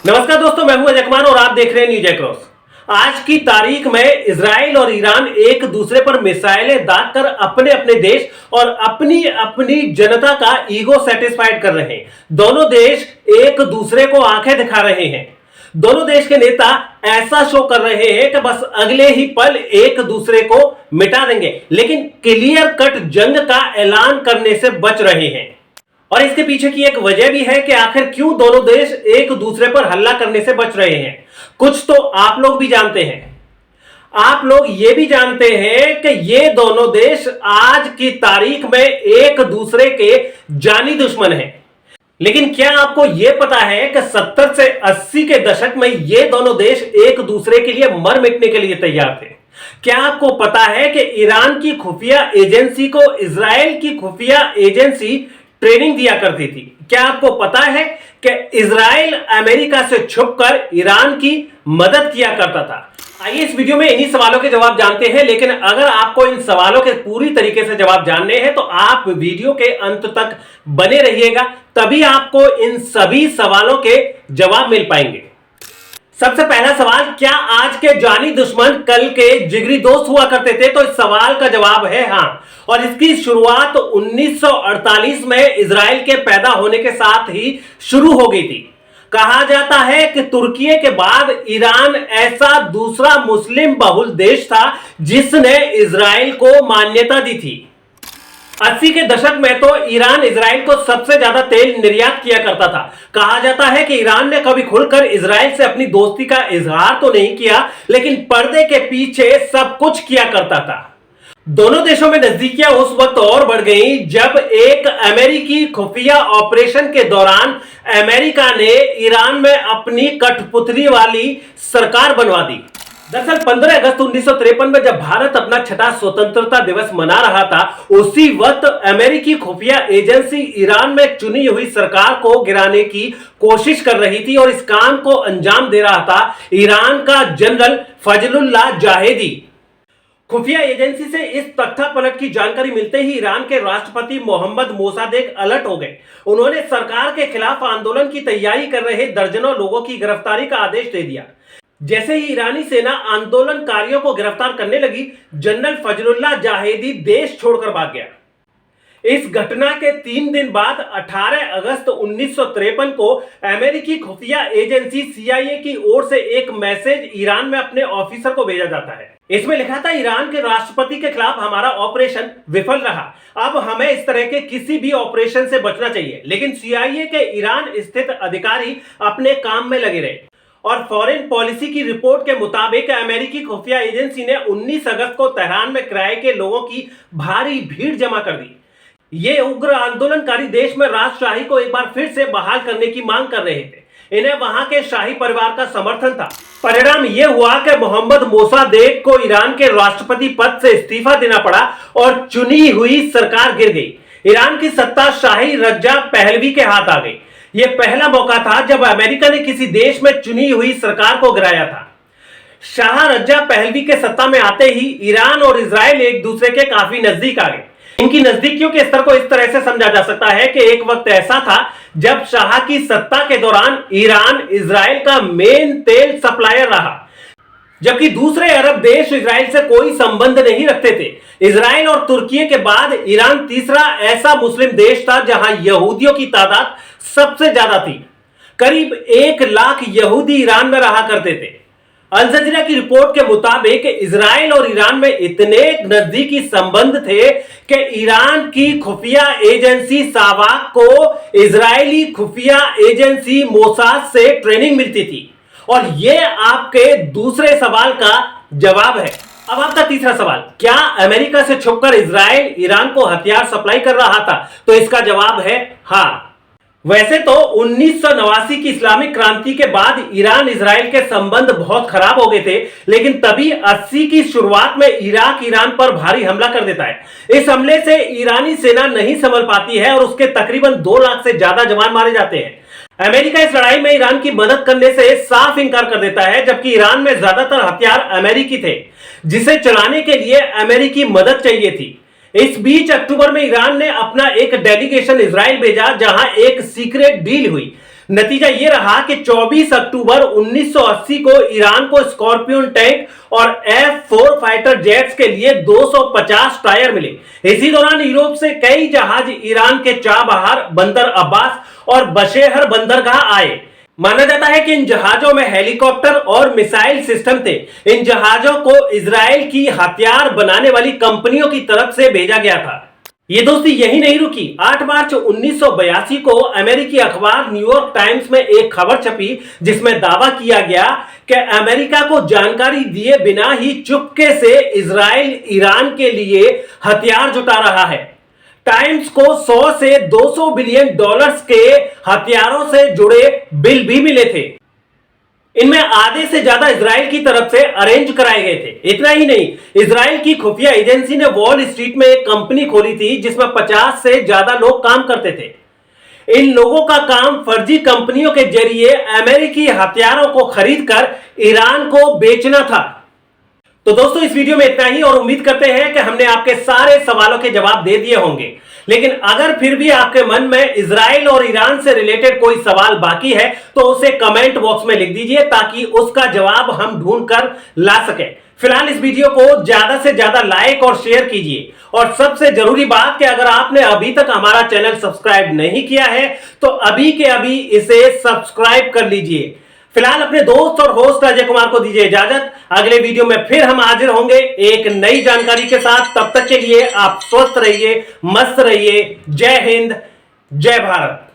नमस्कार दोस्तों, मैं हूं अजय कुमार और आप देख रहे हैं न्यूज एक्रॉस। आज की तारीख में इजराइल और ईरान एक दूसरे पर मिसाइलें दागकर अपने अपने देश और अपनी अपनी जनता का ईगो सेटिस्फाइड कर रहे हैं। दोनों देश एक दूसरे को आंखें दिखा रहे हैं। दोनों देश के नेता ऐसा शो कर रहे हैं कि बस अगले ही पल एक दूसरे को मिटा देंगे, लेकिन क्लियर कट जंग का ऐलान करने से बच रहे हैं। और इसके पीछे की एक वजह भी है कि आखिर क्यों दोनों देश एक दूसरे पर हमला करने से बच रहे हैं। कुछ तो आप लोग भी जानते हैं। आप लोग ये भी जानते हैं कि ये दोनों देश आज की तारीख में एक दूसरे के जानी दुश्मन हैं। लेकिन क्या आपको यह पता है कि 70 से 80 के दशक में ये दोनों देश एक दूसरे के लिए मर मिटने के लिए तैयार थे? क्या आपको पता है कि ईरान की खुफिया एजेंसी को इजराइल की खुफिया एजेंसी ट्रेनिंग दिया करती थी? क्या आपको पता है कि इजराइल अमेरिका से छुपकर ईरान की मदद किया करता था? आइए इस वीडियो में इन्हीं सवालों के जवाब जानते हैं। लेकिन अगर आपको इन सवालों के पूरी तरीके से जवाब जानने हैं तो आप वीडियो के अंत तक बने रहिएगा, तभी आपको इन सभी सवालों के जवाब मिल पाएंगे। सबसे पहला सवाल, क्या आज के जानी दुश्मन कल के जिगरी दोस्त हुआ करते थे? तो इस सवाल का जवाब है हाँ। और इसकी शुरुआत 1948 में इजराइल के पैदा होने के साथ ही शुरू हो गई थी। कहा जाता है कि तुर्की के बाद ईरान ऐसा दूसरा मुस्लिम बहुल देश था जिसने इजराइल को मान्यता दी थी। 80 के दशक में तो ईरान इजराइल को सबसे ज्यादा तेल निर्यात किया करता था। कहा जाता है कि ईरान ने कभी खुलकर इजराइल से अपनी दोस्ती का इजहार तो नहीं किया, लेकिन पर्दे के पीछे सब कुछ किया करता था। दोनों देशों में नजदीकियां उस वक्त और बढ़ गई जब एक अमेरिकी खुफिया ऑपरेशन के दौरान अमेरिका ने ईरान में अपनी कठपुतली वाली सरकार बनवा दी। दरअसल 15 अगस्त 1953 में जब भारत अपना छठा स्वतंत्रता दिवस मना रहा था, उसी वक्त अमेरिकी खुफिया एजेंसी ईरान में चुनी हुई सरकार को गिराने की कोशिश कर रही थी और इस काम को अंजाम दे रहा था ईरान का जनरल फजलुल्लाह जाहेदी। खुफिया एजेंसी से इस तख्तापलट की जानकारी मिलते ही ईरान के राष्ट्रपति मोहम्मद मोसादेक अलर्ट हो गए। उन्होंने सरकार के खिलाफ आंदोलन की तैयारी कर रहे दर्जनों लोगों की गिरफ्तारी का आदेश दे दिया। जैसे ही ईरानी सेना आंदोलनकारियों को गिरफ्तार करने लगी, जनरल फजलुल्लाह जाहेदी देश छोड़कर भाग गया। इस घटना के 3 दिन बाद 18 अगस्त 1953 को अमेरिकी खुफिया एजेंसी CIA की ओर से एक मैसेज ईरान में अपने ऑफिसर को भेजा जाता है। इसमें लिखा था, ईरान के राष्ट्रपति के खिलाफ हमारा ऑपरेशन विफल रहा। अब हमें इस तरह के किसी भी ऑपरेशन से बचना चाहिए, लेकिन CIA के ईरान स्थित अधिकारी अपने काम में लगे रहे। और फॉरेन पॉलिसी की रिपोर्ट के मुताबिक अमेरिकी खुफिया एजेंसी ने 19 अगस्त को तेहरान में किराए के लोगों की भारी भीड़ जमा कर दी। ये उग्र आंदोलनकारी देश में राजशाही को एक बार फिर से बहाल करने की मांग कर रहे थे। इन्हें वहां के शाही परिवार का समर्थन था। परिणाम यह हुआ कि मोहम्मद मोसादेक को ईरान के राष्ट्रपति पद से इस्तीफा देना पड़ा और चुनी हुई सरकार गिर गई। ईरान की सत्ता शाही रज्जा पहलवी के हाथ आ गई। यह पहला मौका था जब अमेरिका ने किसी देश में चुनी हुई सरकार को गिराया था। शाह रज्जा पहलवी के सत्ता में आते ही ईरान और इजराइल एक दूसरे के काफी नजदीक आ गए। इनकी नजदीकियों के स्तर को इस तरह से समझा जा सकता है कि एक वक्त ऐसा था जब शाह की सत्ता के दौरान ईरान इजराइल का मेन तेल सप्लायर रहा, जबकि दूसरे अरब देश इजराइल से कोई संबंध नहीं रखते थे। इजराइल और तुर्की के बाद ईरान तीसरा ऐसा मुस्लिम देश था जहां यहूदियों की तादाद सबसे ज्यादा थी। करीब 1 लाख यहूदी ईरान में रहा करते थे। अल जजीरा की रिपोर्ट के मुताबिक इजराइल और ईरान में इतने नजदीकी संबंध थे कि ईरान की खुफिया एजेंसी सावाक को इजरायली खुफिया एजेंसी मोसाद से ट्रेनिंग मिलती थी। और यह आपके दूसरे सवाल का जवाब है। अब आपका तीसरा सवाल, क्या अमेरिका से छुपकर इजराइल ईरान को हथियार सप्लाई कर रहा था? तो इसका जवाब है हाँ। वैसे तो 1989 की इस्लामिक क्रांति के बाद ईरान इजराइल के संबंध बहुत खराब हो गए थे, लेकिन तभी 80 की शुरुआत में इराक ईरान पर भारी हमला कर देता है। इस हमले से ईरानी सेना नहीं संभल पाती है और उसके तकरीबन 2 लाख से ज्यादा जवान मारे जाते हैं। अमेरिका इस लड़ाई में ईरान की मदद करने से साफ इंकार कर देता है, जबकि ईरान में ज्यादातर हथियार अमेरिकी थे, जिसे चलाने के लिए अमेरिकी मदद चाहिए थी। इस बीच अक्टूबर में ईरान ने अपना एक डेलीगेशन इजराइल भेजा, जहां एक सीक्रेट डील हुई। नतीजा यह रहा कि 24 अक्टूबर 1980 को ईरान को स्कॉर्पियन टैंक और F-4 फाइटर जेट्स के लिए 250 टायर मिले। इसी दौरान यूरोप से कई जहाज ईरान के चाबहार, बंदर अब्बास और बशेहर बंदरगाह आए। माना जाता है कि इन जहाजों में हेलीकॉप्टर और मिसाइल सिस्टम थे। इन जहाजों को इजराइल की हथियार बनाने वाली कंपनियों की तरफ से भेजा गया था। ये दोस्ती यही नहीं रुकी। 8 मार्च 1982 को अमेरिकी अखबार न्यूयॉर्क टाइम्स में एक खबर छपी जिसमें दावा किया गया कि अमेरिका को जानकारी दिए बिना ही चुपके से इजराइल ईरान के लिए हथियार जुटा रहा है। टाइम्स को 100 से 200 बिलियन डॉलर्स के हथियारों से जुड़े बिल भी मिले थे। इनमें आधे से ज्यादा इजराइल की तरफ से अरेंज कराए गए थे। इतना ही नहीं, इजराइल की खुफिया एजेंसी ने वॉल स्ट्रीट में एक कंपनी खोली थी जिसमें 50 से ज्यादा लोग काम करते थे। इन लोगों का काम फर्जी कंपनियों के जरिए अमेरिकी हथियारों को खरीदकर ईरान को बेचना था। तो दोस्तों, इस वीडियो में इतना ही और उम्मीद करते हैं कि हमने आपके सारे सवालों के जवाब दे दिए होंगे। लेकिन अगर फिर भी आपके मन में इजराइल और ईरान से रिलेटेड कोई सवाल बाकी है तो उसे कमेंट बॉक्स में लिख दीजिए ताकि उसका जवाब हम ढूंढ कर ला सके। फिलहाल इस वीडियो को ज्यादा से ज्यादा लाइक और शेयर कीजिए। और सबसे जरूरी बात कि अगर आपने अभी तक हमारा चैनल सब्सक्राइब नहीं किया है तो अभी के अभी इसे सब्सक्राइब कर लीजिए। फिलहाल अपने दोस्त और होस्ट अजय कुमार को दीजिए इजाजत। अगले वीडियो में फिर हम हाजिर होंगे एक नई जानकारी के साथ। तब तक के लिए आप स्वस्थ रहिए, मस्त रहिए। जय हिंद, जय भारत।